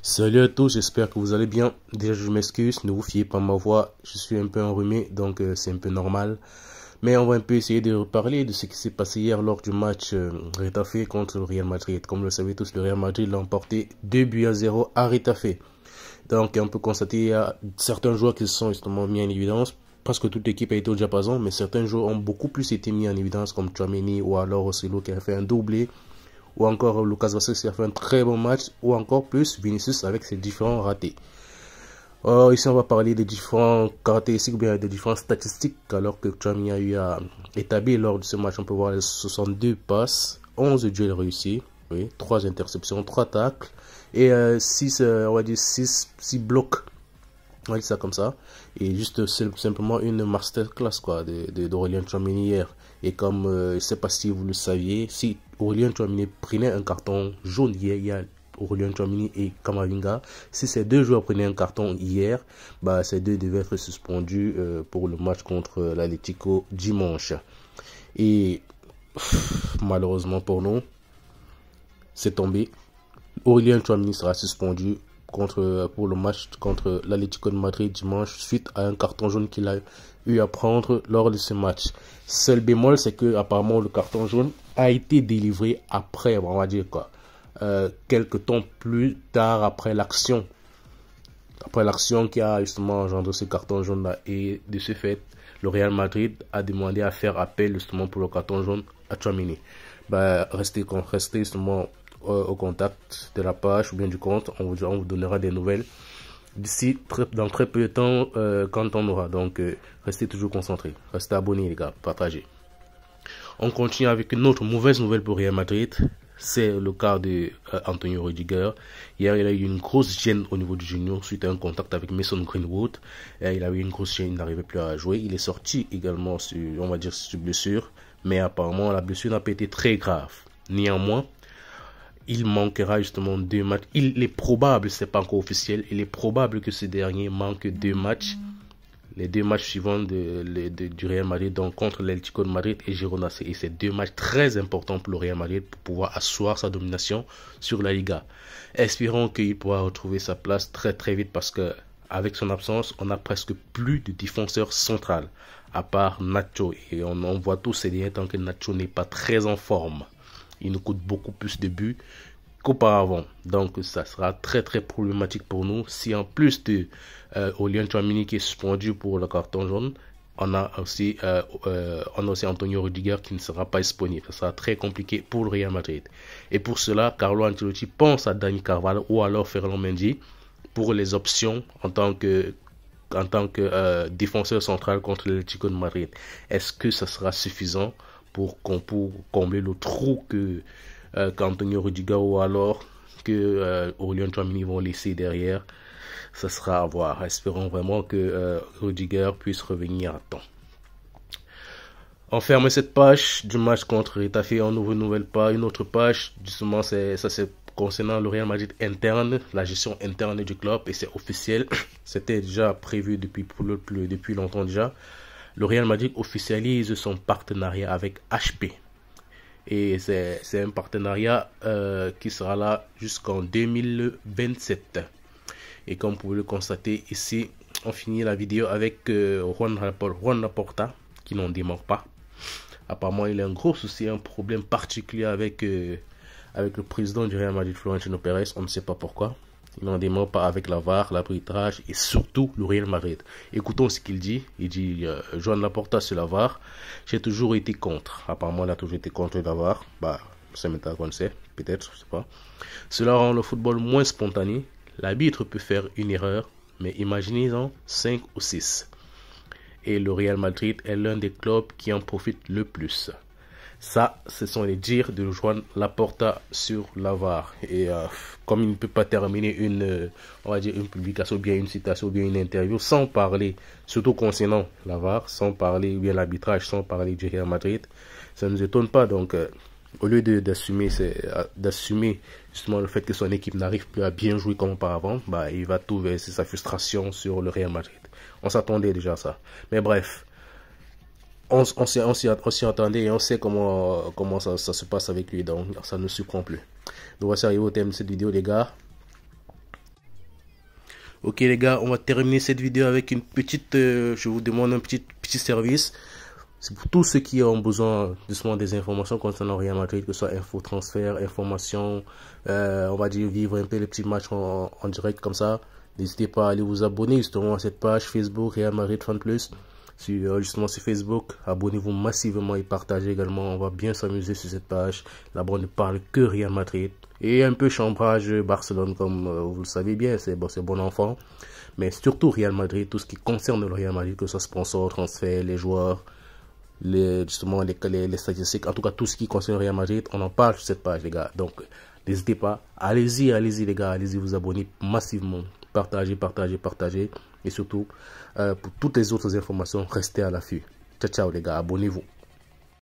Salut à tous, j'espère que vous allez bien. Déjà, je m'excuse, ne vous fiez pas à ma voix, je suis un peu enrhumé, donc c'est un peu normal. Mais on va un peu essayer de reparler de ce qui s'est passé hier lors du match Retafe contre le Real Madrid. Comme vous le savez tous, le Real Madrid l'a emporté 2-0 à Retafe. Donc on peut constater qu'il y a certains joueurs qui se sont justement mis en évidence. Presque toute l'équipe a été au diapason, mais certains joueurs ont beaucoup plus été mis en évidence, comme Tchouaméni ou alors Oselo qui a fait un doublé, ou encore Lucas Vazquez qui a fait un très bon match, ou encore plus Vinicius avec ses différents ratés. Ici on va parler des différentes caractéristiques ou bien des différentes statistiques alors que Tchouaméni a eu à établir lors de ce match. On peut voir les 62 passes, 11 duels réussis, oui, 3 interceptions, 3 tacles et 6 on va dire 6 blocs. On va dire ça comme ça. Et juste simplement une masterclass quoi d'Aurélien Tchouaméni hier. Et comme je ne sais pas si vous le saviez, si Aurélien Tchouaméni prenait un carton jaune hier, il y a Aurélien Tchouaméni et Kamavinga. Si ces deux joueurs prenaient un carton hier, bah, ces deux devaient être suspendus pour le match contre l'Atlético dimanche. Et malheureusement pour nous, c'est tombé. Aurélien Tchouaméni sera suspendu pour le match contre l'Atlético de Madrid dimanche suite à un carton jaune qu'il a eu à prendre lors de ce match. Seul bémol, c'est que apparemment le carton jaune a été délivré après, on va dire quoi, quelques temps plus tard après l'action qui a justement engendré ce carton jaune là, et de ce fait le Real Madrid a demandé à faire appel justement pour le carton jaune à Tchouaméni. Bah, restez justement au contact de la page ou bien du compte, on vous donnera des nouvelles d'ici dans très peu de temps quand on aura. Donc restez toujours concentrés, restez abonnés les gars, partagez. On continue avec une autre mauvaise nouvelle pour Real Madrid. C'est le cas de Antonio Rudiger. Hier, il a eu une grosse gêne au niveau du junior suite à un contact avec Mason Greenwood. Il a eu une grosse gêne, il n'arrivait plus à jouer. Il est sorti également sur, on va dire, sur blessure. Mais apparemment, la blessure n'a pas été très grave. Néanmoins, il manquera justement 2 matchs. Il est probable, c'est pas encore officiel, il est probable que ce dernier manque 2 matchs. Les 2 matchs suivants du Real Madrid, donc contre l'Atlético de Madrid et Girona. Et c'est 2 matchs très importants pour le Real Madrid pour pouvoir asseoir sa domination sur la Liga. Espérons qu'il pourra retrouver sa place très très vite parce que avec son absence, on n'a presque plus de défenseur central à part Nacho. Et on voit tous ces derniers temps que Nacho n'est pas très en forme. Il nous coûte beaucoup plus de buts qu'auparavant. Donc ça sera très très problématique pour nous. Si en plus de Aurélien Tchouaméni qui est suspendu pour le carton jaune, on a aussi Antonio Rudiger qui ne sera pas disponible. Ça sera très compliqué pour le Real Madrid. Et pour cela, Carlo Ancelotti pense à Dani Carvajal ou alors Ferland Mendy pour les options en tant que défenseur central contre l'Atlético de Madrid. Est-ce que ça sera suffisant pour combler le trou qu'Antonio Rudiger ou alors que Aurélien Tchouaméni vont laisser derrière? Ça sera à voir. Espérons vraiment que Rudiger puisse revenir à temps. On ferme cette page du match contre Retafe. On ouvre une autre page. Justement, c'est concernant le Real Madrid interne, la gestion interne du club, et c'est officiel. C'était déjà prévu depuis longtemps déjà. Le Real Madrid officialise son partenariat avec HP. Et c'est un partenariat qui sera là jusqu'en 2027. Et comme vous pouvez le constater ici, on finit la vidéo avec Juan Laporta, qui n'en démord pas. Apparemment, il a un gros souci, un problème particulier avec le président du Real Madrid, Florentino Pérez. On ne sait pas pourquoi. Il n'en démord pas avec la VAR, l'arbitrage et surtout le Real Madrid. Écoutons ce qu'il dit. Il dit Juan Laporta sur la VAR. J'ai toujours été contre. Apparemment, il a toujours été contre la VAR. Bah, c'est maintenant qu'on le sait. Peut-être, je sais pas. Cela rend le football moins spontané. L'arbitre peut faire une erreur, mais imaginez-en 5 ou 6. Et le Real Madrid est l'un des clubs qui en profite le plus. Ça, ce sont les dires de Juan Laporta sur la VAR. Et comme il ne peut pas terminer on va dire une publication, bien une citation, bien une interview, sans parler, surtout concernant la VAR, sans parler, bien l'arbitrage, sans parler du Real Madrid, ça ne nous étonne pas. Donc, au lieu d'assumer justement le fait que son équipe n'arrive plus à bien jouer comme auparavant, bah, il va tout verser sa frustration sur le Real Madrid. On s'attendait déjà à ça. Mais bref, on s'y attendait et on sait comment ça se passe avec lui, donc ça ne surprend plus. Donc voici arrivé au thème de cette vidéo les gars. Ok les gars, on va terminer cette vidéo avec une petite, je vous demande un petit service. C'est pour tous ceux qui ont besoin justement des informations concernant Real Madrid, que ce soit info, transfert, information, on va dire vivre un peu les petits matchs en direct comme ça. N'hésitez pas à aller vous abonner justement à cette page Facebook Real Madrid Fan Plus. Justement sur Facebook, abonnez-vous massivement et partagez également. On va bien s'amuser sur cette page. Là-bas, on ne parle que Real Madrid. Et un peu chambrage Barcelone, comme vous le savez bien, c'est bon enfant. Mais surtout Real Madrid, tout ce qui concerne le Real Madrid, que ce soit sponsor, transfert, les joueurs, justement les statistiques, en tout cas tout ce qui concerne Real Madrid, on en parle sur cette page les gars. Donc n'hésitez pas, allez-y les gars, allez-y vous abonner massivement, partagez. Et surtout pour toutes les autres informations, restez à l'affût. Ciao les gars, abonnez-vous.